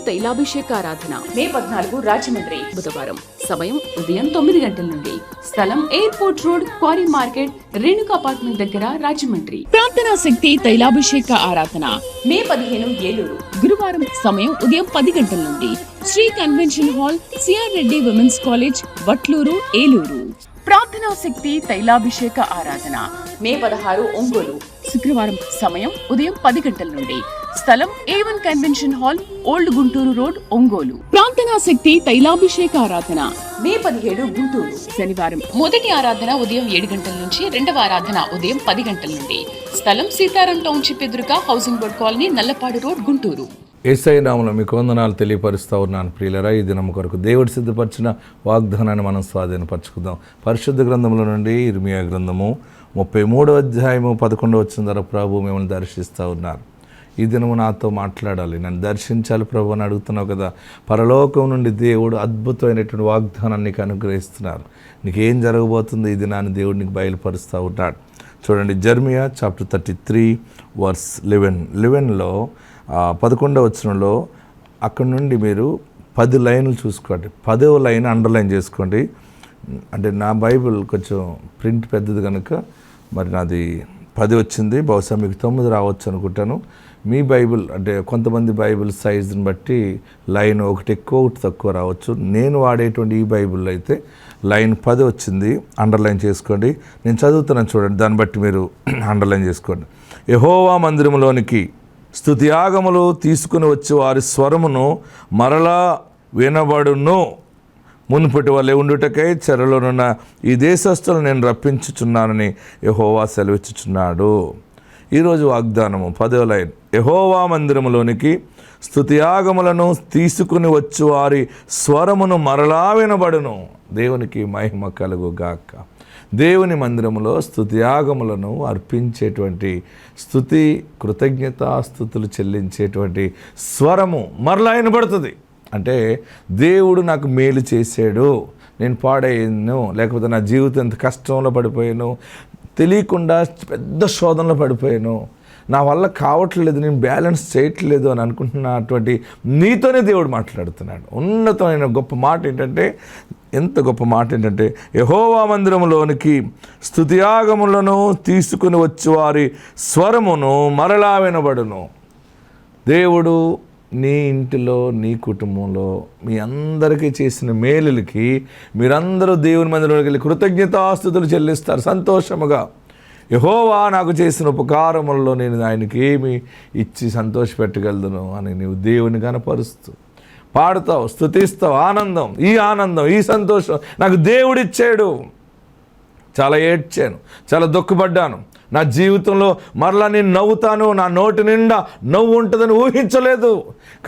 తైలాభిషేక ఆరాధన మే 14 రాజమండ్రి బుధవారం. సమయం ఉదయం 9 గంటల నుండి. స్థలం airport road, quarry market, Renuka apartment దగ్గర, రాజమండ్రి. ప్రార్థనా శక్తి తైలాభిషేక ఆరాధన మే 15 ఏలూరు గురువారం. సమయం ఉదయం 10 గంటల నుండి. Sri convention hall, C R Reddy women's college, Vatluru, Eluru. ప్రార్థనా శక్తి తైలాభిషేక ఆరాధన మే 16 ఒంగోలు శుక్రవారం. సమయం ఉదయం 10 గంటల నుండి. స్థలం A1 convention hall, old Guntur road, Ongole. ప్రార్థనా శక్తి తైలాభిషేక ఆరాధన మే 17 గుంటూరు శనివారం. మొదటి ఆరాధన ఉదయం 7 గంటల నుంచి, రెండవ ఆరాధన ఉదయం 10 గంటల నుండి. స్థలం సీతారాం టౌన్షిప్ ఎదురుగా, housing board colony, Nallapadu road, Guntur. Yesayya నామములో మీకు వందనాలు తెలియపరుస్తూ ఉన్నాను ప్రియులరా. ఈ దినం కొరకు దేవుడు సిద్ధపరిచిన వాగ్దానాన్ని మనం స్వాధీనపరచుకుందాం. పరిశుద్ధ గ్రంథంలో నుండి ఇర్మియా గ్రంథము 33వ అధ్యాయము 11వ వచనం ద్వారా ప్రభు మిమ్మల్ని దర్శిస్తూ ఉన్నారు. ఈ దినము నాతో మాట్లాడాలి, నన్ను దర్శించాలి ప్రభు అని అడుగుతున్నావు కదా. పరలోకం నుండి దేవుడు అద్భుతమైనటువంటి వాగ్దానాన్ని నీకు అనుగ్రహిస్తున్నారు. నీకేం జరగబోతుందో ఈ దినాన్ని దేవుడు నీకు బయలుపరుస్తూ ఉన్నాడు. చూడండి, జెర్మియా చాప్టర్ 33 వర్స్ 11లో 11వ వచనంలో అక్కడ నుండి మీరు 10 లైన్లు చూసుకోండి. 10వ లైన్ అండర్లైన్ చేసుకోండి. అంటే నా బైబిల్ కొంచెం ప్రింట్ పెద్దది కనుక మరి నాది 10 వచ్చింది, బహుశా మీకు 9 రావచ్చు అనుకుంటాను. మీ బైబిల్ అంటే కొంతమంది బైబిల్ సైజుని బట్టి లైన్ ఒకటి ఎక్కువ ఒకటి తక్కువ రావచ్చు. నేను వాడేటువంటి ఈ బైబిల్లో అయితే లైన్ 10 వచ్చింది. అండర్లైన్ చేసుకోండి. నేను చదువుతున్నాను చూడండి, దాన్ని బట్టి మీరు అండర్లైన్ చేసుకోండి. యెహోవా మందిరములోనికి స్తుతియాగములు తీసుకుని వచ్చి వారి స్వరమును మరలా వినబడును. మునుపటి వలె ఉండుటకై చెరలోనున్న ఈ దేశస్తులను నేను రప్పించుచున్నానని యెహోవా సెలవిచ్చుచున్నాడు. ఈరోజు వాగ్దానము 10వ లైన్. యెహోవా మందిరములోనికి స్తుతియాగములను తీసుకుని వచ్చు వారి స్వరమును మరలా వినబడును. దేవునికి మహిమ కలుగుగాక. దేవుని మందిరములో స్తుతియాగములను అర్పించేటువంటి, స్తుతి కృతజ్ఞతాస్తుతులు చెల్లించేటువంటి స్వరము మరలా వినబడుతుంది. అంటే దేవుడు నాకు మేలు చేశాడు, నేను పాడయ్యాను, లేకపోతే నా జీవితం ఎంత కష్టంలో పడిపోయాను, తెలియకుండా పెద్ద శోధనలో పడిపోయాను, నా వల్ల కావట్లేదు, నేను బ్యాలెన్స్ చేయట్లేదు అని అనుకుంటున్నటువంటి నీతోనే దేవుడు మాట్లాడుతున్నాడు. ఉన్నతమైన గొప్ప మాట ఏంటంటే, ఎంత గొప్ప మాట ఏంటంటే, యెహోవా మందిరములోనికి స్తుతియాగములను తీసుకుని వచ్చి వారి స్వరమును మరలా వినబడును. దేవుడు నీ ఇంటిలో, నీ కుటుంబంలో మీ అందరికీ చేసిన మేలులకి మీరందరూ దేవుని మందిరంలోకి వెళ్ళి కృతజ్ఞతాస్తుతులు చెల్లిస్తారు సంతోషముగా. యెహోవా నాకు చేసిన ఉపకారములలో నేను ఆయనకి ఏమి ఇచ్చి సంతోషపెట్టగలను అని నీవు దేవుని కనపరుస్తూ పాడుతావు, స్తుతిస్తావు. ఆనందం, ఈ సంతోషం నాకు దేవుడిచ్చాడు. చాలా ఏడ్చాను, చాలా దుఃఖపడ్డాను, నా జీవితంలో మరలా నేను నవ్వుతాను, నా నోటి నిండా నవ్వు ఉంటుందని ఊహించలేదు.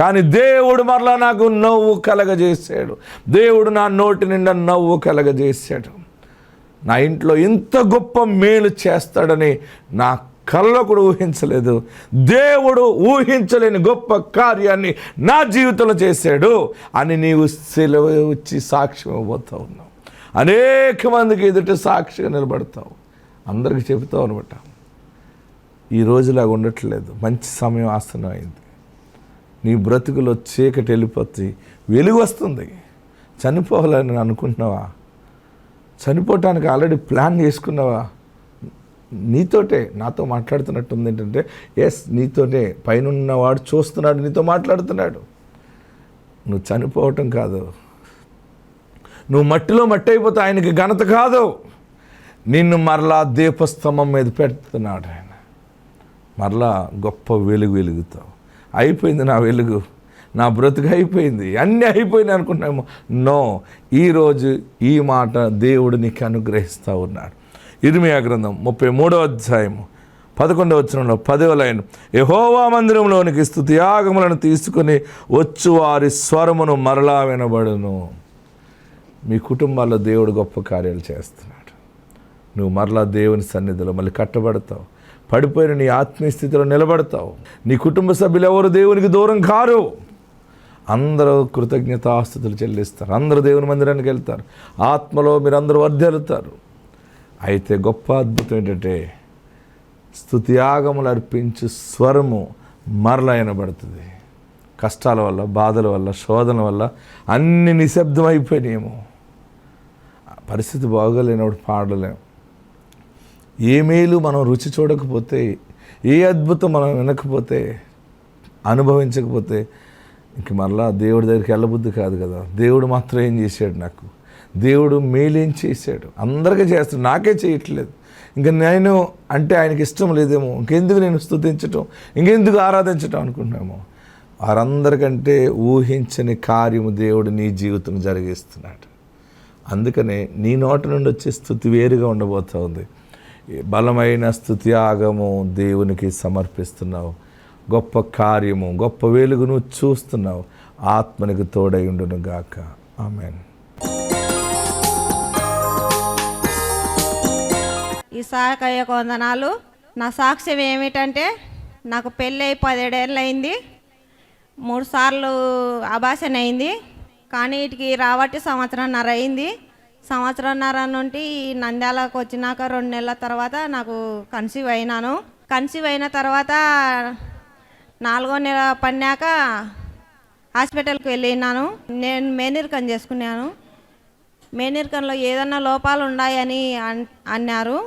కానీ దేవుడు మరలా నాకు నవ్వు కలగజేశాడు. దేవుడు నా నోటి నిండా నవ్వు కలగజేశాడు. నా ఇంట్లో ఇంత గొప్ప మేలు చేస్తాడని నా కల్లో కూడా ఊహించలేదు. దేవుడు ఊహించలేని గొప్ప కార్యాన్ని నా జీవితంలో చేశాడు అని నీవు సెలవు ఇచ్చి సాక్ష్యం ఇవ్వబోతూ ఉన్నావు. అనేక మందికి ఎదుట సాక్షిగా నిలబడతావు, అందరికీ చెబుతావు అనమాట. ఈ రోజులాగా ఉండట్లేదు, మంచి సమయం ఆసనం అయింది. నీ బ్రతుకులో చీకటి వెళ్ళిపోతే వెలుగు వస్తుంది. చనిపోవాలని అనుకుంటున్నావా? చనిపోవటానికి ఆల్రెడీ ప్లాన్ చేసుకున్నావా? నీతోటే నాతో మాట్లాడుతున్నట్టుంది. ఏంటంటే ఎస్, నీతోటే పైన ఉన్నవాడు చూస్తున్నాడు, నీతో మాట్లాడుతున్నాడు. నువ్వు చనిపోవటం కాదు, నువ్వు మట్టిలో మట్టి అయిపోతే ఆయనకి ఘనత కాదు. నిన్ను మరలా దీపస్తంభం మీద పెడుతున్నాడు ఆయన. మరలా గొప్ప వెలుగు వెలుగుతావు. అయిపోయింది నా వెలుగు, నా బ్రతుకు అయిపోయింది, అన్నీ అయిపోయినాయి అనుకుంటున్నాము. నో, ఈరోజు ఈ మాట దేవుడు నీకు అనుగ్రహిస్తూ ఉన్నాడు. ఇర్మియా గ్రంథం 33వ అధ్యాయము 11వ వచనంలో 10వ లైన్. యెహోవా మందిరంలోనికి స్తుతియాగములను తీసుకుని వచ్చు వారి స్వరమును మరలా వినబడును. మీ కుటుంబాల్లో దేవుడు గొప్ప కార్యాలు చేస్తున్నాడు. నువ్వు మరలా దేవుని సన్నిధిలో మళ్ళీ కట్టబడతావు. పడిపోయిన నీ ఆత్మీయ స్థితిలో నిలబడతావు. నీ కుటుంబ సభ్యులు ఎవరు దేవునికి దూరం కారు. అందరూ కృతజ్ఞతాస్తుతులు చెల్లిస్తారు. అందరూ దేవుని మందిరానికి వెళ్తారు. ఆత్మలో మీరందరూ వర్ధిల్లుతారు. అయితే గొప్ప అద్భుతం ఏంటంటే, స్తుతియాగములు అర్పించు స్వరము మరలా వినబడుతుంది. కష్టాల వల్ల, బాధల వల్ల, శోధన వల్ల అన్ని నిశ్శబ్దం అయిపోయినాయేమో. పరిస్థితి బాగోలేనప్పుడు పాడలేము. ఏ మేలు మనం రుచి చూడకపోతే, ఏ అద్భుతం మనం వినకపోతే, అనుభవించకపోతే ఇంక మరలా దేవుడి దగ్గరికి వెళ్ళబుద్ధి కాదు కదా. దేవుడు మాత్రం ఏం చేశాడు నాకు? దేవుడు మేలేం చేశాడు? అందరికీ చేస్తాడు, నాకే చేయట్లేదు. ఇంకా నేను అంటే ఆయనకి ఇష్టం లేదేమో, ఇంకెందుకు నేను స్తుతించటం, ఇంకెందుకు ఆరాధించటం అనుకుంటున్నామో. వారందరికంటే ఊహించని కార్యము దేవుడు నీ జీవితం జరిగిస్తున్నాడు. అందుకనే నీ నోటి నుండి వచ్చే స్తుతి వేరుగా ఉండబోతుంది. బలమైన స్తుతి ఆగము దేవునికి సమర్పిస్తున్నావు. గొప్ప కార్యము, గొప్ప వెలుగును చూస్తున్నావు. ఆత్మనికి తోడై ఉండును గాక. ఆమేన్. ఇసాకయ్యకు వందనాలు. నా సాక్ష్యం ఏమిటంటే, నాకు పెళ్ళి అయి 17 ఏళ్ళు అయింది. 3 సార్లు అబార్షన్ అయింది. కానీ వీటికి రాబట్టి సంవత్సరంన్నర అయింది. సంవత్సరంన్నర నుండి నంద్యాలకు వచ్చినాక 2 నెలల తర్వాత నాకు కన్సీవ్ అయినాను. కన్సీవ్ అయిన తర్వాత 4వ నెల పడినాక హాస్పిటల్కి వెళ్ళినాను. నేను మేనరికం చేసుకున్నాను. మేనరికంలో ఏదన్నా లోపాలు ఉన్నాయని అన్నారు.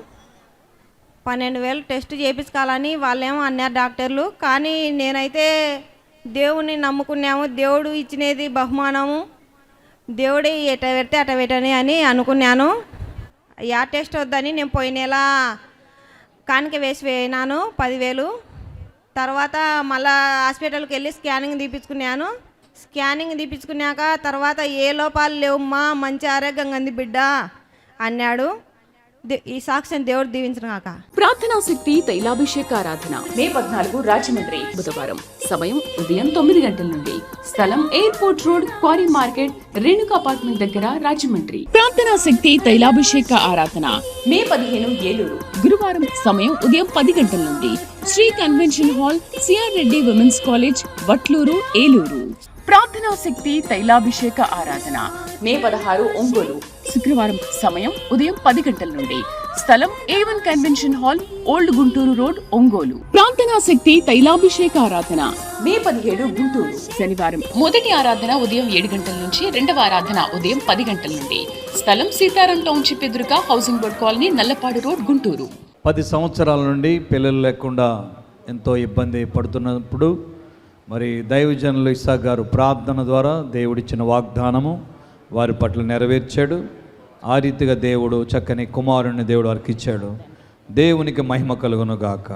12,000 టెస్ట్ చేయించుకోవాలని వాళ్ళేమో అన్నారు డాక్టర్లు. కానీ నేనైతే దేవుణ్ణి నమ్ముకున్నాము. దేవుడు ఇచ్చినది బహుమానము, దేవుడే ఎట పెడితే అట పెట్టని అని అనుకున్నాను. యా టెస్ట్ వద్దని నేను పోయిన నెల కానిక వేసి వేయినాను 10,000. తర్వాత మళ్ళా హాస్పిటల్కి వెళ్ళి స్కానింగ్ తీపించుకున్నాను. స్కానింగ్ తీపించుకున్నాక తర్వాత ఏ లోపాలు లేవమ్మా, మంచి ఆరోగ్యంగా ఉంది బిడ్డ అన్నాడు. ఈ సాక్ష్యం దేవుడు దీవించిన కాక. ప్రార్థనా శక్తి తైలాభిషేక ఆరాధన మే 14 రాజమండ్రి, బుధవారం. సమయం ఉదయం 9 గంటల నుండి. స్థలం airport road, quarry market, Renuka apartment దగ్గర, రాజమండ్రి. ప్రార్థనా శక్తి తైలాభిషేక ఆరాధన మే 15 ఏలూరు, గురువారం. సమయం ఉదయం 10 గంటల నుండి. Sri convention hall, C R Reddy women's college, Vatluru, Eluru. ప్రార్థనా శక్తి తైలాభిషేక ఆరాధన మే 16 ఒంగోలు, శుక్రవారం. సమయం ఉదయం 10 గంటల నుండి. స్థలం A1 convention hall, old Guntur road, Ongole. ప్రార్థనా శక్తి తైలాభిషేక ఆరాధన మే 17 గుంటూరు, శనివారం. మొదటి ఆరాధన ఉదయం 7 గంటల నుంచి, రెండవ ఆరాధన ఉదయం 10 గంటల నుండి. స్థలం సీతారాం టౌన్షిప్ ఎదురుగా, housing board colony, Nallapadu road, Guntur. 10 సంవత్సరాల నుండి పిల్లలు లేకుండా ఎంతో ఇబ్బంది పడుతున్నప్పుడు మరి దైవజనులు ఇస్సాక్ గారు ప్రార్థన ద్వారా దేవుడిచ్చిన వాగ్దానము వారి పట్ల నెరవేర్చాడు. ఆ రీతిగా దేవుడు చక్కని కుమారుని దేవుడు వారికి ఇచ్చాడు. దేవునికి మహిమ కలుగును గాక.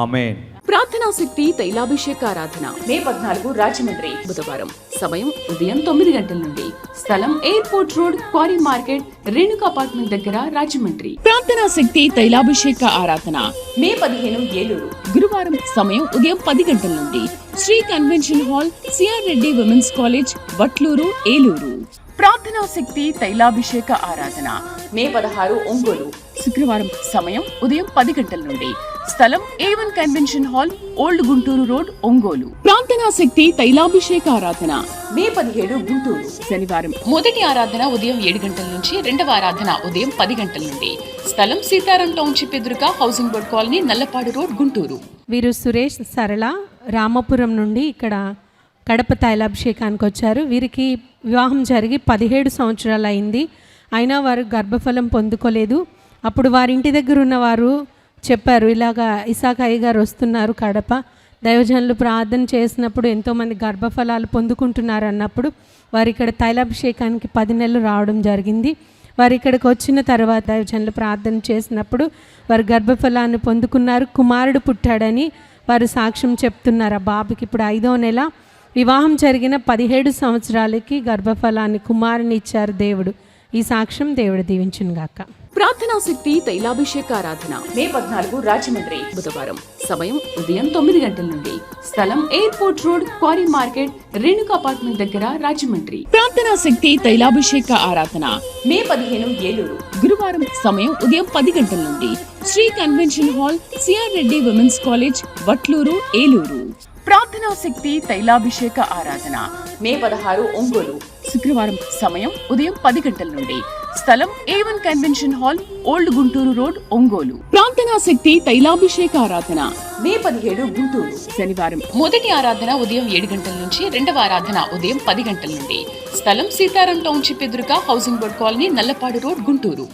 ఆమేన్. ప్రార్థనా శక్తి తైలాభిషేక ఆరాధన మే 14 రాజమండ్రి, బుధవారం. సమయం ఉదయం 9 గంటల నుండి. స్థలం airport road, quarry market, Renuka apartment దగ్గర, రాజమండ్రి. ప్రార్థనా శక్తి తైలాభిషేక ఆరాధన మే 15 ఏలూరు, గురువారం. సమయం ఉదయం 10 గంటల నుండి. Sri convention hall, C R Reddy women's college, Vatluru, Eluru. ప్రార్థనా శక్తి తైలాభిషేక ఆరాధన మే 16 ఒంగోలు, శుక్రవారం. సమయం ఉదయం 10 గంటల నుండి. స్థలం A1 convention hall, old Guntur road, Ongole. ప్రార్థనా శక్తి తైలాభిషేక ఆరాధన మే 17 గుంటూరు, శనివారం. మొదటి ఆరాధన ఉదయం 7 గంటల నుంచి, రెండవ ఆరాధన ఉదయం 10 గంటల నుండి. స్థలం సీతారాం టౌన్షిప్ ఎదురుగా, housing board colony, Nallapadu road, Guntur. వీరు సురేష్, సరళ రామపురం నుండి ఇక్కడ కడప తైలాభిషేకానికి వచ్చారు. వీరికి వివాహం జరిగి 17 సంవత్సరాలు అయింది. అయినా వారు గర్భఫలం పొందుకోలేదు. అప్పుడు వారి ఇంటి దగ్గర ఉన్నవారు చెప్పారు, ఇలాగా ఇసాక్ అయ్య గారు వస్తున్నారు కడప, దైవజనులు ప్రార్థన చేసినప్పుడు ఎంతోమంది గర్భఫలాలు పొందుకుంటున్నారు అన్నప్పుడు వారు ఇక్కడ తైలాభిషేకానికి 10 నెలలు రావడం జరిగింది. వారు ఇక్కడికి వచ్చిన తర్వాత దైవజనులు ప్రార్థన చేసినప్పుడు వారు గర్భఫలాన్ని పొందుకున్నారు. కుమారుడు పుట్టాడని వారు సాక్ష్యం చెప్తున్నారు. ఆ బాబుకి ఇప్పుడు 5వ నెల. వివాహం జరిగిన 17 సంవత్సరాలకి గర్భఫలాన్ని, కుమారుని ఇచ్చారు దేవుడు. ఈ సాక్ష్యం దేవుడు దీవించును గాక. ప్రార్థనా శక్తి తైలాభిషేక ఆరాధన మే 14 రాజమండ్రి, బుధవారం. సమయం ఉదయం 9 గంటల నుండి. స్థలం airport road, quarry market, Renuka apartment దగ్గర, రాజమండ్రి. ప్రార్థనా శక్తి తైలాభిషేక ఆరాధన మే 15 ఏలూరు, గురువారం. సమయం ఉదయం 10 గంటల నుండి. Sri convention hall, C R Reddy women's college, Vatluru, Eluru. ప్రార్థనా శక్తి తైలాభిషేక ఆరాధన మే 16 ఒంగోలు, శుక్రవారం. సమయం ఉదయం 10 గంటల నుండి. స్థలం A1 convention hall, old Guntur road, Ongole. ప్రార్థనా శక్తి తైలాభిషేక ఆరాధన మే 17 గుంటూరు శనివారం. మొదటి ఆరాధన ఉదయం 7 గంటల నుంచి, రెండవ ఆరాధన ఉదయం 10 గంటల నుండి. స్థలం సీతారాం టౌన్షిప్ ఎదురుగా housing board colony, Nallapadu road, Guntur.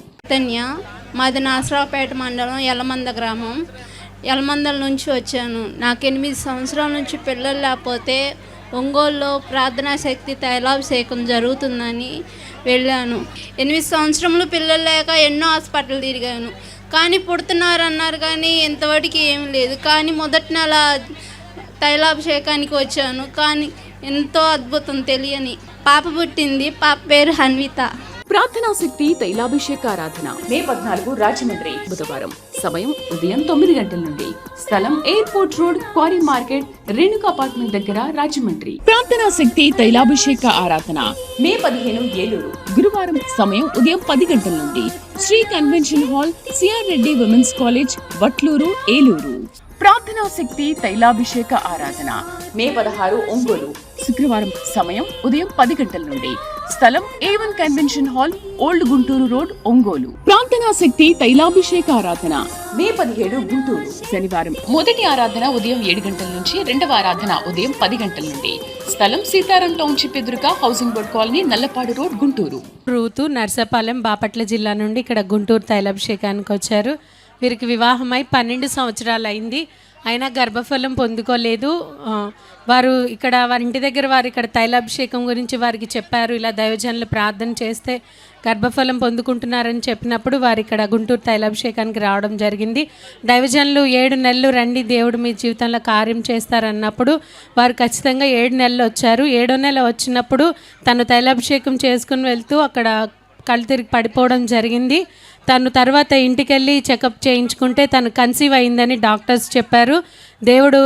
మాది నాసరావుపేట మండలం యలమంద గ్రామం. యలమందల నుంచి వచ్చాను. నాకు 8 సంవత్సరాల నుంచి పిల్లలు లేకపోతే ఒంగోలులో ప్రార్థనా శక్తి తైలాభిషేకం జరుగుతుందని వెళ్ళాను. 8 సంవత్సరములు పిల్లలు లేక ఎన్నో హాస్పిటల్ తిరిగాను. కానీ పుడుతున్నారు అన్నారు కానీ ఇంతవరకు ఏం లేదు. కానీ మొదటి నెల తైలాభిషేకానికి వచ్చాను. కానీ ఎంతో అద్భుతం తెలియని పాప పుట్టింది. పాప పేరు హన్విత. ప్రార్థనా శక్తి తైలాభిషేక ఆరాధన మే 14 రాజమండ్రి బుధవారం. సమయం ఉదయం 9 గంటల నుండి. స్థలం airport road, quarry market, Renuka apartment దగ్గర, రాజమండ్రి. ప్రార్థనా శక్తి తైలాభిషేక ఆరాధన మే 15 ఏలూరు గురువారం. సమయం ఉదయం 10 గంటల నుండి. Sri convention hall, C R Reddy women's college, Vatluru, Eluru. ప్రార్థనా శక్తి తైలాభిషేక ఆరాధన మే 16 ఒంగోలు శుక్రవారం. సమయం ఉదయం 10 గంటల నుండి. స్థలం A1 convention hall, old Guntur road, Ongole. ప్రార్థనా శక్తి తైలాభిషేక ఆరాధన మే 17 గుంటూరు శనివారం. మొదటి ఆరాధన ఉదయం 7 గంటల నుంచి, రెండవ ఆరాధన ఉదయం 10 గంటల నుండి. స్థలం సీతారాం టౌన్షిప్ ఎదురుగా housing board colony, Nallapadu road, Guntur. Ruthu Narsapalem, Bapatla జిల్లా నుండి ఇక్కడ గుంటూరు తైలాభిషేకానికి వచ్చారు. వీరికి వివాహమై 12 సంవత్సరాలు అయింది. అయినా గర్భఫలం పొందుకోలేదు. వారు ఇక్కడ వారి ఇంటి దగ్గర వారు ఇక్కడ తైలాభిషేకం గురించి వారికి చెప్పారు. ఇలా దైవజనులు ప్రార్థన చేస్తే గర్భఫలం పొందుకుంటున్నారని చెప్పినప్పుడు వారు ఇక్కడ గుంటూరు తైలాభిషేకానికి రావడం జరిగింది. దైవజనులు 7 నెలలు రండి, దేవుడు మీ జీవితంలో కార్యం చేస్తారన్నప్పుడు వారు ఖచ్చితంగా 7 నెలలు వచ్చారు. 7వ నెల వచ్చినప్పుడు తను తైలాభిషేకం చేసుకుని వెళ్తూ అక్కడ కళ్ళు తిరిగి పడిపోవడం జరిగింది. తను తర్వాత ఇంటికి వెళ్ళి చెకప్ చేయించుకుంటే తను కన్సీవ్ అయిందని డాక్టర్స్ చెప్పారు. దేవుడు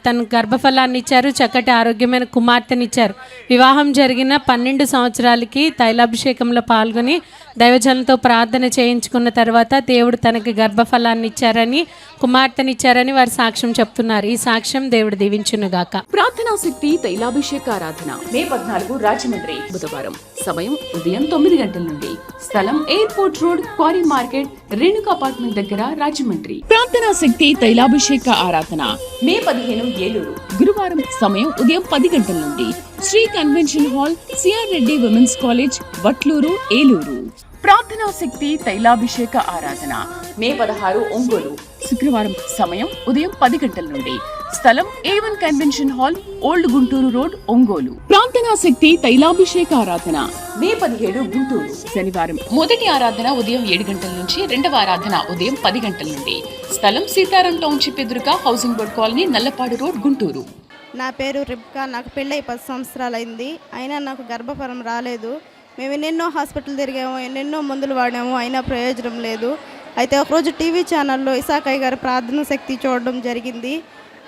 తన గర్భఫలాన్ని ఇచ్చారు, చక్కటి ఆరోగ్యమైన కుమార్తెనిచ్చారు. వివాహం జరిగిన 12 సంవత్సరాలకి తైలాభిషేకంలో పాల్గొని దైవజనులతో ప్రార్థన చేయించుకున్న తర్వాత దేవుడు తనకి గర్భఫలాన్ని ఇచ్చారని, కుమార్తెనిచ్చారని వారి సాక్ష్యం చెప్తున్నారు. ఈ సాక్ష్యం దేవుడు దీవించునుగాక. ప్రార్థనా శక్తి తైలాభిషేక ఆరాధన మే 14 రాజమండ్రి బుధవారం. సమయం ఉదయం 9 గంటల నుండి. స్థలం airport road, quarry market, Renuka apartment దగ్గర, రాజమండ్రి. ప్రార్థనా శక్తి తైలాభిషేక ఆరాధన మే 15 ఏలూరు గురువారం. సమయం ఉదయం 10 గంటల నుండి. Sri convention hall, C R Reddy women's college, Vatluru, Eluru. ప్రార్థనా శక్తి తైలాభిషేక ఆరాధన మే 16 ఒంగోలు శుక్రవారం. సమయం ఉదయం 10 గంటల నుండి. స్థలం A1 convention hall, old Guntur road, Ongole. ప్రార్థనా శక్తి తైలాభిషేక ఆరాధన మే 17 గుంటూరు శనివారం. మొదటి ఆరాధన ఉదయం 7 గంటల నుంచి, రెండవ ఆరాధన ఉదయం 10 గంటల నుండి. స్థలం సీతారాం టౌన్షిప్ ఎదురుగా housing board colony, Nallapadu road, Guntur. నా పేరు రిబ్కా. నాకు పెళ్ళై 10 సంవత్సరాలు అయింది. అయినా నాకు గర్భఫలం రాలేదు. మేము ఎన్నెన్నో హాస్పిటల్ తిరిగాము, ఎన్నెన్నో మందులు వాడాము, అయినా ప్రయోజనం లేదు. అయితే ఒకరోజు టీవీ ఛానల్లో ఇసాకయ్య గారి ప్రార్థన శక్తి చూడడం జరిగింది.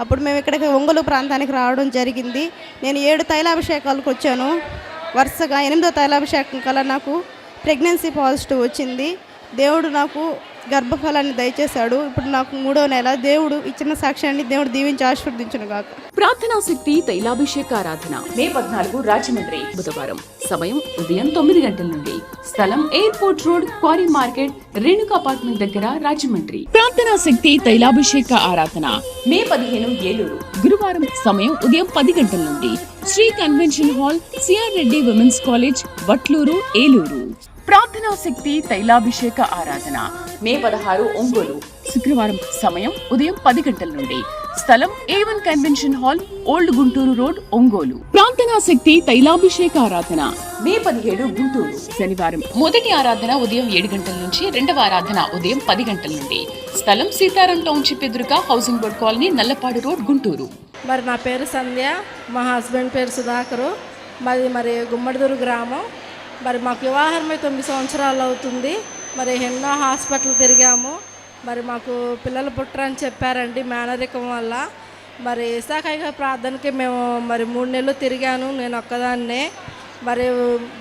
అప్పుడు మేము ఇక్కడికి ఒంగోలు ప్రాంతానికి రావడం జరిగింది. నేను 7 తైలాభిషేకాలకు వచ్చాను. వరుసగా 8వ తైలాభిషేకం కల్లా నాకు ప్రెగ్నెన్సీ పాజిటివ్ వచ్చింది. దేవుడు నాకు గర్భఫలాన్ని దయచేశాడు. ఇప్పుడు నాకు 3వ నెల. దేవుడు ఇచ్చిన సాక్ష్యాన్ని దేవుడు దీవించి ఆశీర్వదించును గాక. ప్రార్థనా శక్తి తైలాభిషేక ఆరాధన మే 14 రాజమండ్రి బుధవారం. సమయం ఉదయం 9 గంటల నుండి. స్థలం airport road, quarry market, Renuka apartment దగ్గర, రాజమండ్రి. ప్రార్థనా శక్తి తైలాభిషేక ఆరాధన మే 15 ఏలూరు గురువారం. సమయం ఉదయం 10 గంటల నుండి. Sri convention hall, C R Reddy women's college, Vatluru, Eluru. ప్రార్థనా శక్తి తైలాభిషేక ఆరాధన మే 16 ఒంగోలు శుక్రవారం. సమయం ఉదయం 10 గంటల నుండి. స్థలం A1 convention hall, old Guntur road, Ongole. ప్రార్థనా శక్తి తైలాభిషేక ఆరాధన మే 17 గుంటూరు శనివారం. మొదటి ఆరాధన ఉదయం 7 గంటల నుంచి, రెండవ ఆరాధన ఉదయం 10 గంటల నుండి. స్థలం సీతారాం టౌన్షిప్ ఎదురుగా housing board colony, Nallapadu road, Guntur. మరి నా పేరు సంధ్య, మా హస్బెండ్ పేరు సుధాకరు. మరి గుమ్మడిదూరు గ్రామం. మరి మాకు వివాహమై 9 సంవత్సరాలు అవుతుంది. మరి ఎన్నో హాస్పిటల్ తిరిగాము. మరి మాకు పిల్లలు పుట్టరని చెప్పారండి మేనరికం వల్ల. మరి ఇసాకయ్య ప్రార్థనకి మేము మరి 3 నెలలు తిరిగాను నేను ఒక్కదాన్నే. మరి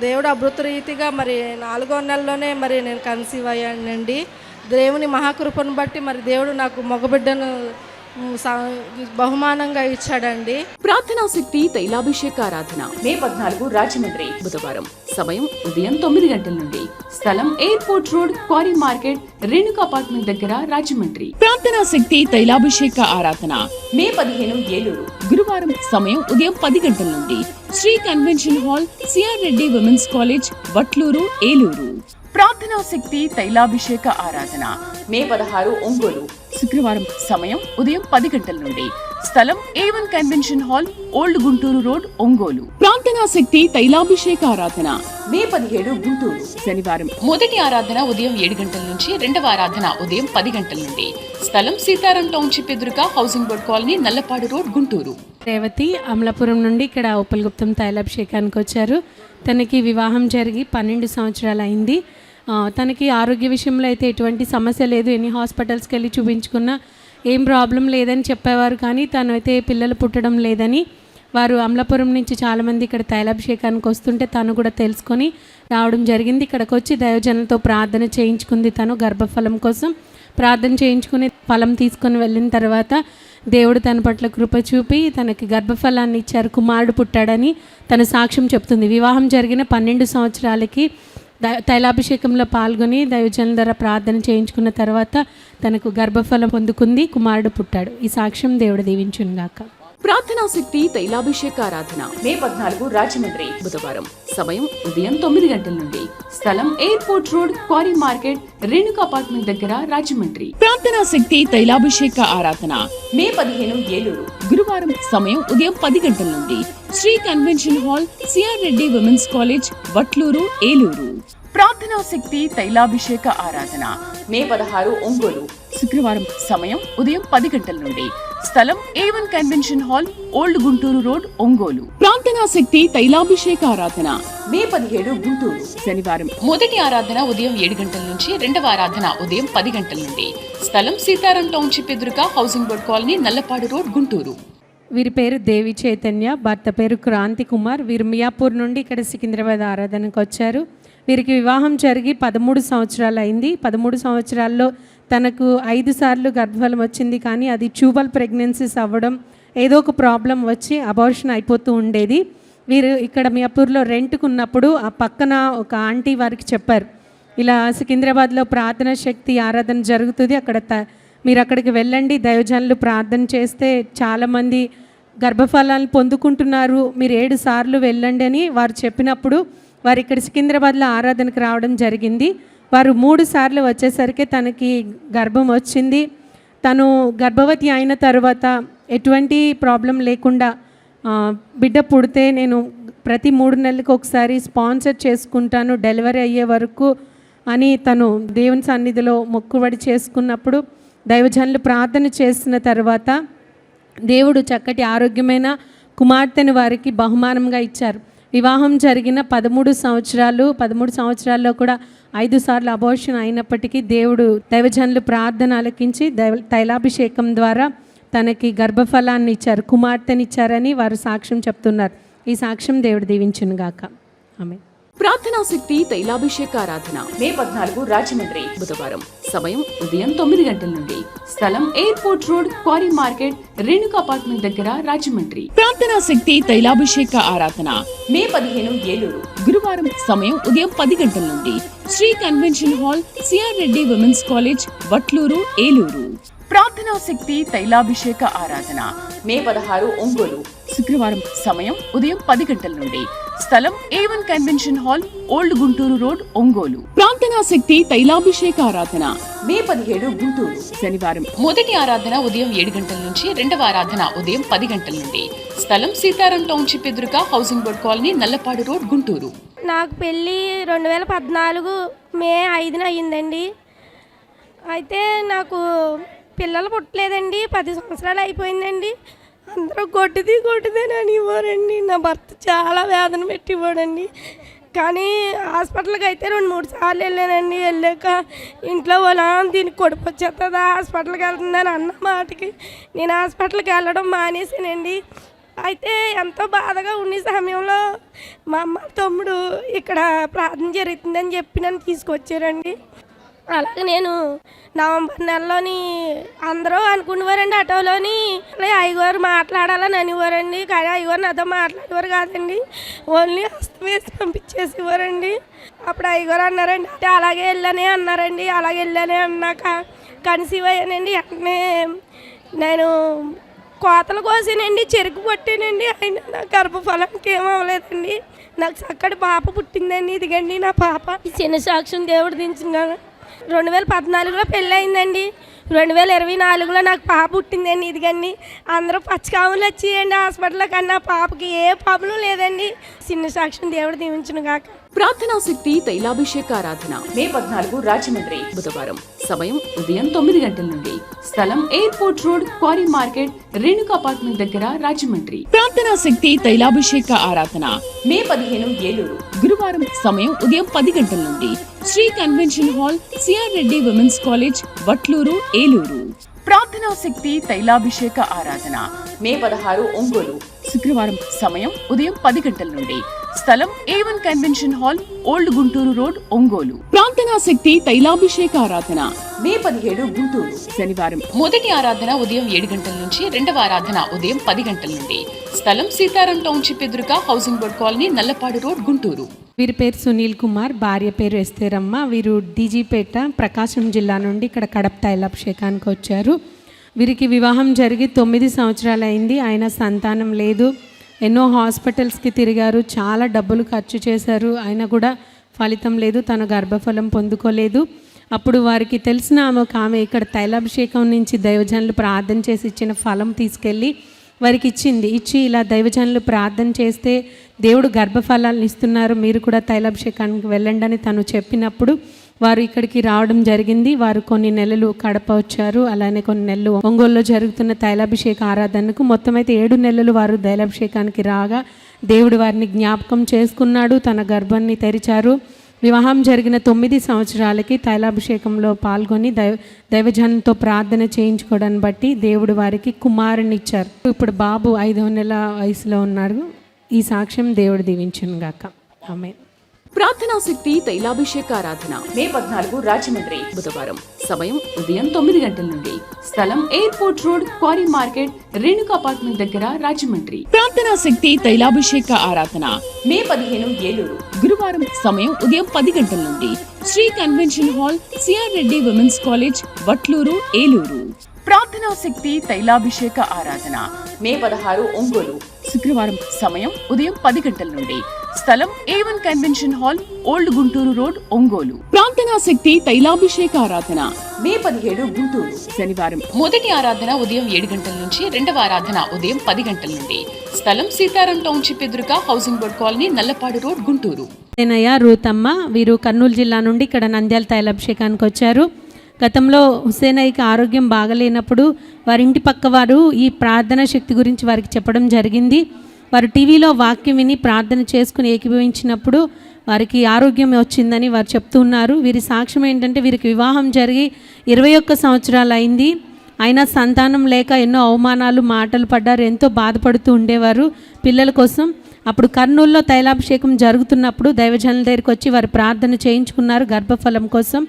దేవుడు అద్భుత రీతిగా మరి 4వ నెలలోనే మరి నేను కన్సీవ్ అయ్యానండి. దేవుని మహాకృపను బట్టి మరి దేవుడు నాకు మగబిడ్డను బహుమానంగా ఇచ్చాడండి. ప్రార్థనా శక్తి తైలాభిషేక ఆరాధన మే 14 రాజమండ్రి బుధవారం. సమయం ఉదయం 9 గంటల నుండి. స్థలం airport road, quarry market, Renuka apartment దగ్గర రాజమండ్రి. ప్రార్థనా శక్తి తైలాభిషేక ఆరాధన మే 15 ఏలూరు గురువారం. సమయం ఉదయం 10 గంటల నుండి. Sri convention hall, C R Reddy women's college, Vatluru, Eluru. ప్రార్థనా శక్తి తైలాభిషేక ఆరాధన మే 16 ఒంగోలు శుక్రవారం. సమయం ఉదయం 10 గంటల నుండి. స్థలం A1 convention hall, old Guntur road, Ongole. ప్రార్థనా శక్తి తైలాభిషేక ఆరాధన మే 17 గుంటూరు శనివారం. మొదటి ఆరాధన ఉదయం 7 గంటల నుంచి, రెండవ ఆరాధన ఉదయం 10 గంటల నుండి. స్థలం సీతారాం టౌన్షిప్ ఎదురుగా housing board colony, Nallapadu road, Guntur. Revathi Amalapuram నుండి ఇక్కడ ఉప్పలగుప్తం తైలాభిషేకానికి వచ్చారు. తనకి వివాహం జరిగి 12 సంవత్సరాలు అయింది. తనకి ఆరోగ్య విషయంలో అయితే ఎటువంటి సమస్య లేదు. ఎన్ని హాస్పిటల్స్కి వెళ్ళి చూపించుకున్నా ఏం ప్రాబ్లం లేదని చెప్పేవారు. కానీ తను అయితే పిల్లలు పుట్టడం లేదని వారు అమలాపురం నుంచి చాలామంది ఇక్కడ తైలాభిషేకానికి వస్తుంటే తను కూడా తెలుసుకొని రావడం జరిగింది. ఇక్కడికి వచ్చి దైవజనులతో ప్రార్థన చేయించుకుంది. తను గర్భఫలం కోసం ప్రార్థన చేయించుకుని ఫలం తీసుకొని వెళ్ళిన తర్వాత దేవుడు తన పట్ల కృప చూపి తనకి గర్భఫలాన్ని ఇచ్చారు. కుమారుడు పుట్టాడని తన సాక్ష్యం చెప్తుంది. వివాహం జరిగిన 12 సంవత్సరాలకి తైలాభిషేకంలో పాల్గొని దైవజనుల ద్వారా ప్రార్థన చేయించుకున్న తర్వాత తనకు గర్భఫలం పొందుకుంది, కుమారుడు పుట్టాడు. ఈ సాక్ష్యం దేవుడు దీవించునుగాక. ప్రార్థనా శక్తి తైలాభిషేక ఆరాధన మే 14 రాజమండ్రి బుధవారం. సమయం ఉదయం 9 గంటల నుండి. స్థలం airport road, quarry market, Renuka apartment దగ్గర రాజమండ్రి. ప్రార్థనా శక్తి తైలాభిషేక ఆరాధన మే 15 ఏలూరు గురువారం. సమయం ఉదయం 10 గంటల నుండి. Sri convention hall, C R Reddy women's college, Vatluru, Eluru. ప్రార్థనా శక్తి తైలాభిషేక ఆరాధన మే 16 ఒంగోలు శుక్రవారం. సమయం ఉదయం 10 గంటల నుండి. స్థలం A1 convention hall, old Guntur road, Ongole. ప్రార్థనా శక్తి తైలాభిషేక ఆరాధన మే 17 గుంటూరు శనివారం. మొదటి ఆరాధన ఉదయం 7 గంటల నుంచి, రెండవ ఆరాధన ఉదయం 10 గంటల నుండి. స్థలం సీతారాం టౌన్షిప్ ఎదురుగా housing board colony, Nallapadu road, Guntur. వీరి పేరు దేవి చైతన్య, భర్త పేరు క్రాంతి కుమార్. వీరు మియాపూర్ నుండి ఇక్కడ సికింద్రాబాద్ ఆరాధనకు వచ్చారు. వీరికి వివాహం జరిగి 13 సంవత్సరాలు అయింది. 13 సంవత్సరాల్లో తనకు 5 సార్లు గర్భఫలం వచ్చింది. కానీ అది ట్యూబల్ ప్రెగ్నెన్సీస్ అవ్వడం, ఏదో ఒక ప్రాబ్లం వచ్చి అబార్షన్ అయిపోతూ ఉండేది. వీరు ఇక్కడ మియాపూర్లో రెంట్కు ఉన్నప్పుడు ఆ పక్కన ఒక ఆంటీ వారికి చెప్పారు, ఇలా సికింద్రాబాద్లో ప్రార్థన శక్తి ఆరాధన జరుగుతుంది, మీరు అక్కడికి వెళ్ళండి, దైవజనులు ప్రార్థన చేస్తే చాలామంది గర్భఫలాలను పొందుకుంటున్నారు, మీరు 7 సార్లు వెళ్ళండి అని వారు చెప్పినప్పుడు వారు ఇక్కడ సికింద్రాబాద్లో ఆరాధనకు రావడం జరిగింది. వారు 3 సార్లు వచ్చేసరికి తనకి గర్భం వచ్చింది. తను గర్భవతి అయిన తర్వాత ఎటువంటి ప్రాబ్లం లేకుండా బిడ్డ పుడితే నేను ప్రతి 3 నెలలకు ఒకసారి స్పాన్సర్ చేసుకుంటాను డెలివరీ అయ్యే వరకు అని తను దేవుని సన్నిధిలో మొక్కుబడి చేసుకున్నప్పుడు దైవజనులు ప్రార్థన చేసిన తర్వాత దేవుడు చక్కటి ఆరోగ్యమైన కుమార్తెను వారికి బహుమానంగా ఇచ్చారు. వివాహం జరిగిన 13 సంవత్సరాల్లో కూడా 5 సార్లు అబార్షన్ అయినప్పటికీ దేవుడు దైవజనులు ప్రార్థన ఆలకించి తైలాభిషేకం ద్వారా తనకి గర్భఫలాన్ని ఇచ్చారు, కుమార్తెనిచ్చారని వారు సాక్ష్యం చెప్తున్నారు. ఈ సాక్ష్యం దేవుడు దీవించునుగాక. ఆమేన్. ప్రార్థనా శక్తి తైలాభిషేక ఆరాధన మే 14 రాజమండ్రి బుధవారం. సమయం ఉదయం 9 గంటల నుండి. స్థలం airport road, quarry market, Renuka apartment దగ్గర రాజమండ్రి. ప్రార్థనా శక్తి తైలాభిషేక ఆరాధన మే 15 ఏలూరు గురువారం. సమయం ఉదయం 10 గంటల నుండి. Sri convention hall, C R Reddy women's college, Vatluru, Eluru. ప్రార్థనా శక్తి తైలాభిషేక ఆరాధన మే 16 ఒంగోలు శుక్రవారం. సమయం ఉదయం 10 గంటల నుండి. స్థలం A1 convention hall, old Guntur road, Ongole. ప్రార్థనా శక్తి తైలాభిషేక ఆరాధన మే 17 గుంటూరు శనివారం. మొదటి ఆరాధన ఉదయం 7 గంటల నుంచి, రెండవ ఆరాధన ఉదయం 10 గంటల నుండి. స్థలం సీతారాం టౌన్షిప్ ఎదురుగా housing board colony, Nallapadu road, Guntur. నాకు పెళ్ళి 2014 మే 5న అయ్యిందండి. అయితే నాకు పిల్లలు పుట్టలేదండి. 10 సంవత్సరాలు అయిపోయిందండి. అందరూ కొట్టిదేనని ఇవ్వరండి. నా భర్త చాలా వేదన పెట్టివ్వడండి. కానీ హాస్పిటల్కి అయితే 2-3 సార్లు వెళ్ళానండి. వెళ్ళాక ఇంట్లో వాళ్ళ దీనికి కొడుకు వచ్చేస్తుందా, హాస్పిటల్కి వెళ్తుందని అన్న మాటకి నేను హాస్పిటల్కి వెళ్ళడం మానేసానండి. అయితే ఎంతో బాధగా ఉన్న సమయంలో మా అమ్మ తమ్ముడు ఇక్కడ ప్రార్థన జరుగుతుందని చెప్పి నన్ను తీసుకొచ్చారండి. అలాగే నేను నవంబర్ నెలలోని అందరూ అనుకునేవారండి ఆటోలోని అయ్యగారు మాట్లాడాలని అనేవారండి. కానీ అయ్యగారు నాతో మాట్లాడేవారు కాదండి, ఓన్లీ హస్తం వేసి పంపించేసేవారండి. అప్పుడు అయ్యగారు అన్నారండి, అంటే అలాగే వెళ్ళానే అన్నారండి. అలాగే వెళ్ళానే అన్నాక కన్సీవ్ అయ్యానండి. వెంటనే నేను కోతలు కోసానండి, చెరుకు కొట్టానండి. అయినా నా గర్భఫలానికి ఏం అవ్వలేదండి. నాకు చక్కటి పాప పుట్టిందండి. ఇదిగండి నా పాప. చిన్న సాక్ష్యం దేవుడు దించున్నాను. 2014లో పెళ్ళి అయిందండి. 2024లో నాకు పాప పుట్టిందండి. ఇదిగండి అందరూ పచ్చకాములు వచ్చేయండి హాస్పిటల్లో, కన్నా పాపకి ఏ ప్రాబ్లం లేదండి. చిన్న సాక్ష్యం దేవుడు దీవించును గాక. ప్రార్థనా శక్తి తైలాభిషేక ఆరాధన మే 14 రాజమండ్రి బుధవారం. సమయం ఉదయం 9 గంటల నుండి. స్థలం airport road, quarry market, Renuka apartment దగ్గర రాజమండ్రి. ప్రార్థనా శక్తి తైలాభిషేక ఆరాధన మే 15 ఏలూరు గురువారం. సమయం ఉదయం 10 గంటల నుండి. Sri convention hall, C R Reddy women's college, Vatluru, Eluru. ప్రార్థనా శక్తి తైలాభిషేక ఆరాధన మే 16 ఒంగోలు శుక్రవారం. సమయం ఉదయం 10 గంటల నుండి. స్థలం A1 convention hall, old Guntur road, Ongole. ప్రార్థనా శక్తి తైలాభిషేక ఆరాధన మే 17 గుంటూరు శనివారం. మొదటి ఆరాధన ఉదయం 7 గంటల నుంచి, రెండవ ఆరాధన ఉదయం 10 గంటల నుండి. స్థలం సీతారాం టౌన్షిప్ ఎదురుగా housing board colony, Nallapadu road, Guntur. వీరి పేరు సునీల్ కుమార్, భార్య పేరు ఎస్తేరమ్మ. వీరు డీజీపేట, ప్రకాశం జిల్లా నుండి ఇక్కడ కడప తైలాభిషేకానికి వచ్చారు. వీరికి వివాహం జరిగి 9 సంవత్సరాలు అయింది. ఆయన సంతానం లేదు. ఎన్నో హాస్పిటల్స్కి తిరిగారు, చాలా డబ్బులు ఖర్చు చేశారు, అయినా కూడా ఫలితం లేదు. తన గర్భఫలం పొందుకోలేదు. అప్పుడు వారికి తెలిసిన ఆమె ఇక్కడ తైలాభిషేకం నుంచి దైవజనులు ప్రార్థన చేసి ఇచ్చిన ఫలం తీసుకెళ్ళి వారికి ఇచ్చి ఇలా దైవజనులు ప్రార్థన చేస్తే దేవుడు గర్భఫలాలను ఇస్తున్నారు, మీరు కూడా తైలాభిషేకానికి వెళ్ళండి అని తను చెప్పినప్పుడు వారు ఇక్కడికి రావడం జరిగింది. వారు కొన్ని నెలలు కడప వచ్చారు, అలానే కొన్ని నెలలు ఒంగోలులో జరుగుతున్న తైలాభిషేక ఆరాధనకు. మొత్తం అయితే 7 నెలలు వారు తైలాభిషేకానికి రాగా దేవుడు వారిని జ్ఞాపకం చేసుకున్నాడు, తన గర్భాన్ని తెరిచారు. వివాహం జరిగిన 9 సంవత్సరాలకి తైలాభిషేకంలో పాల్గొని దైవజనంతో ప్రార్థన చేయించుకోవడాన్ని బట్టి దేవుడు వారికి కుమారుని ఇచ్చారు. ఇప్పుడు బాబు 5వ నెల వయసులో ఉన్నాడు. ఈ సాక్ష్యం దేవుడు దీవించును గాక. ఆమేన్. ప్రార్థనా శక్తి తైలాభిషేక ఆరాధన మే 14 రాజమండ్రి బుధవారం. సమయం ఉదయం 9 గంటల నుండి. స్థలం airport road, quarry market, Renuka apartment దగ్గర రాజమండ్రి. ప్రార్థనా శక్తి తైలాభిషేక ఆరాధన మే 15 ఏలూరు గురువారం. సమయం ఉదయం 10 గంటల నుండి. Sri convention hall, C R Reddy women's college, Vatluru, Eluru. ప్రార్థనా శక్తి తైలాభిషేక ఆరాధన మే 16 ఒంగోలు శుక్రవారం. సమయం ఉదయం 10 గంటల నుండి. స్థలం A1 convention hall, old Guntur road, Ongole. ప్రార్థనా శక్తి తైలాభిషేక ఆరాధన మే 17 గుంటూరు శనివారం. మొదటి ఆరాధన ఉదయం 7 గంటల నుంచి, రెండవ ఆరాధన ఉదయం 10 గంటల నుండి. స్థలం సీతారాం టౌన్షిప్ ఎదురుగా housing board colony, Nallapadu road, Guntur. Ruthamma, వీరు కర్నూలు జిల్లా నుండి ఇక్కడ నంద్యాల తైలాభిషేకానికి వచ్చారు. గతంలో హుసేనయ్యకి ఆరోగ్యం బాగలేనప్పుడు వారింటి పక్క వారు ఈ ప్రార్థనా శక్తి గురించి వారికి చెప్పడం జరిగింది. వారు టీవీలో వాక్యం విని ప్రార్థన చేసుకుని ఏకీభవించినప్పుడు వారికి ఆరోగ్యం వచ్చిందని వారు చెప్తున్నారు. వీరి సాక్ష్యం ఏంటంటే వీరికి వివాహం జరిగి 21 సంవత్సరాలు అయింది. అయినా సంతానం లేక ఎన్నో అవమానాలు, మాటలు పడ్డారు. ఎంతో బాధపడుతూ ఉండేవారు పిల్లల కోసం. అప్పుడు కర్నూలులో తైలాభిషేకం జరుగుతున్నప్పుడు దైవజనుల దగ్గరికి వచ్చి వారు ప్రార్థన చేయించుకున్నారు గర్భఫలం కోసం.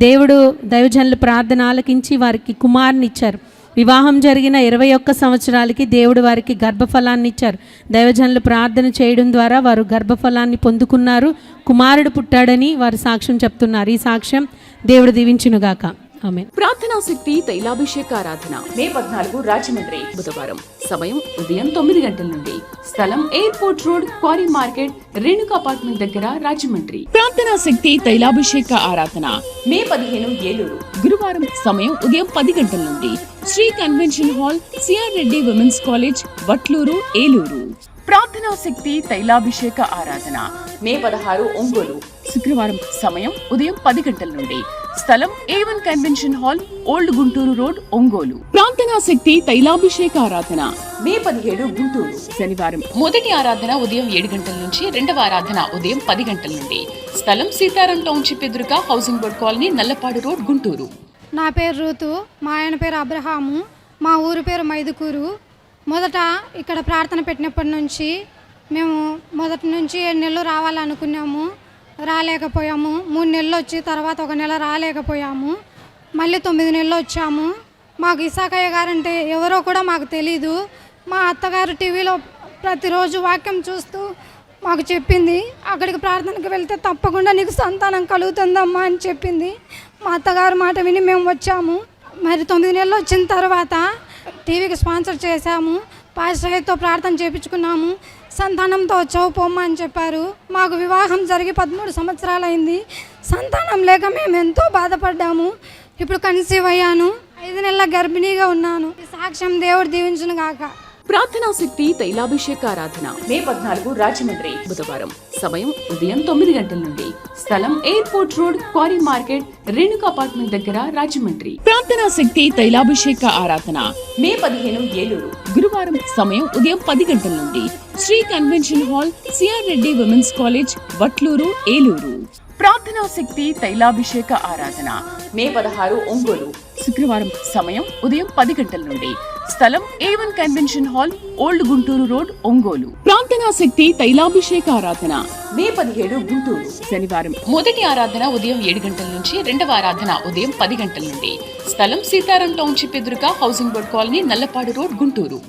దేవుడు దైవజనుల ప్రార్థన ఆలకించి వారికి కుమారుని ఇచ్చారు. వివాహం జరిగిన 21 సంవత్సరాలకి దేవుడు వారికి గర్భఫలాన్ని ఇచ్చారు. దైవజనులు ప్రార్థన చేయడం ద్వారా వారు గర్భఫలాన్ని పొందుకున్నారు. కుమారుడు పుట్టాడని వారు సాక్ష్యం చెప్తున్నారు. ఈ సాక్ష్యం దేవుడు దీవించునుగాక. ఆమేన్. ప్రార్థనా శక్తి తైలాభిషేక ఆరాధన మే 14 రాజమండ్రి బుధవారం. సమయం ఉదయం 9 గంటల నుండి. స్థలం airport road, quarry market, Renuka apartment దగ్గర రాజమండ్రి. ప్రార్థనా శక్తి తైలాభిషేక ఆరాధన మే 15 ఏలూరు గురువారం. సమయం ఉదయం 10 గంటల నుండి. Sri convention hall, C R Reddy women's college, Vatluru, Eluru. ప్రార్థనా శక్తి తైలాభిషేక ఆరాధన మే 16 ఒంగోలు శుక్రవారం. సమయం ఉదయం 10 గంటల నుండి. స్థలం A1 convention hall, old Guntur road, Ongole. ప్రార్థనా శక్తి తైలాభిషేక ఆరాధన మే 17 గుంటూరు శనివారం. మొదటి ఆరాధన ఉదయం 7 గంటల నుంచి, రెండవ ఆరాధన ఉదయం 10 గంటల నుండి. స్థలం సీతారాం టౌన్షిప్ ఎదురుగా housing board colony, Nallapadu road, Guntur. నా పేరు రూతు, మా ఆయన పేరు అబ్రహాము, మా ఊరు పేరు మైదుకూరు. మొదట ఇక్కడ ప్రార్థన పెట్టినప్పటి నుంచి మేము మొదటి నుంచి 7 నెలలు రావాలనుకున్నాము. రాలేకపోయాము. 3 నెలలు వచ్చి తర్వాత 1 నెల రాలేకపోయాము. మళ్ళీ 9 నెలలు వచ్చాము. మాకు ఇసాకయ్య గారంటే ఎవరో కూడా మాకు తెలీదు. మా అత్తగారు టీవీలో ప్రతిరోజు వాక్యం చూస్తూ మాకు చెప్పింది, అక్కడికి ప్రార్థనకు వెళ్తే తప్పకుండా నీకు సంతానం కలుగుతుందమ్మా అని చెప్పింది. మా అత్తగారు మాట విని మేము వచ్చాము. మరి 9 నెలలు వచ్చిన తర్వాత టీవీకి స్పాన్సర్ చేశాము. పాస్టర్ గారితో ప్రార్థన చేయించుకున్నాము. సంతానంతో వచ్చావు పోమ్మా అని చెప్పారు. మాకు వివాహం జరిగి 13 సంవత్సరాలైంది. సంతానం లేక మేము ఎంతో బాధపడ్డాము. ఇప్పుడు కన్సీవ్ అయ్యాను. 5 నెలల గర్భిణీగా ఉన్నాను. ఈ సాక్ష్యం దేవుడు దీవించును గాక. ప్రార్థనా శక్తి తైలాభిషేక ఆరాధన మే 14 రాజమండ్రి బుధవారం. సమయం ఉదయం 9 గంటల నుండి. స్థలం airport road, quarry market, Renuka apartment దగ్గర రాజమండ్రి. ప్రార్థనా శక్తి తైలాభిషేక ఆరాధన మే 15 ఏలూరు గురువారం. సమయం ఉదయం 10 గంటల నుండి. Sri convention hall, C R Reddy women's college, Vatluru, Eluru. ప్రార్థనా శక్తి తైలాభిషేక ఆరాధన మే 16 ఒంగోలు శుక్రవారం. సమయం ఉదయం 10 గంటల నుండి. స్థలం A1 convention hall, old Guntur road, Ongole. ప్రార్థనా శక్తి తైలాభిషేక ఆరాధన మే 17 గుంటూరు శనివారం. మొదటి ఆరాధన ఉదయం 7 గంటల నుంచి, రెండవ ఆరాధన ఉదయం 10 గంటల నుండి. స్థలం సీతారాం టౌన్షిప్ ఎదురుగా housing board colony, Nallapadu road, Guntur.